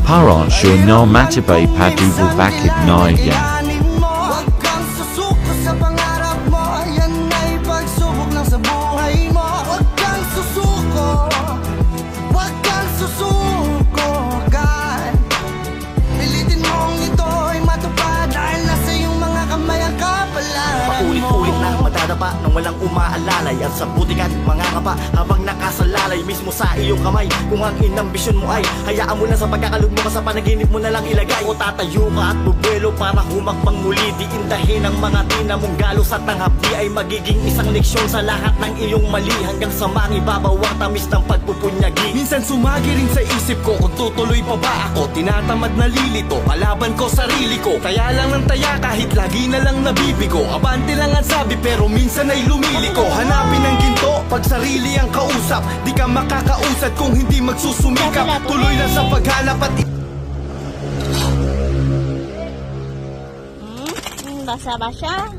Parang sure no matibay padubo bakit na yan. Huwag kang susuko sa pangarap mo, yan ay pagsubok lang sa buhay mo. Huwag kang susuko, huwag kang susuko agad. Pilitin mong ito'y matupad dahil nasa iyong mga kamay ang kapalaran mo. Paulit-ulit na madadapa nang walang umaalalay at sa butik at mga kapa habang nakasalalay mismo sa iyong kamay. Kung ang inambisyon mo ay hayaan mo na sa pagkakalog mo ka sa panaginip mo na lang ilagay, o tatayo ka at bubuelo para humakbang muli. Di indahin ang mga tina mong galos at ang hapdi ay magiging isang leksyon sa lahat ng iyong mali, hanggang sa mangibabaw ang tamis ng pagpupunyagi. Minsan sumagi rin sa isip ko kung tutuloy pa ba ako. Tinatamad na lilito, kalaban ko sarili ko. Kaya lang ng taya kahit lagi na lang nabibigo. Abante lang ang sabi pero minsan ay lumiliko. Hanapin ang ginto pag sarili ang kausap. Di ka makakausad kung hindi magsusumikap. Tuloy lang sa paghanap at Basa ba siya?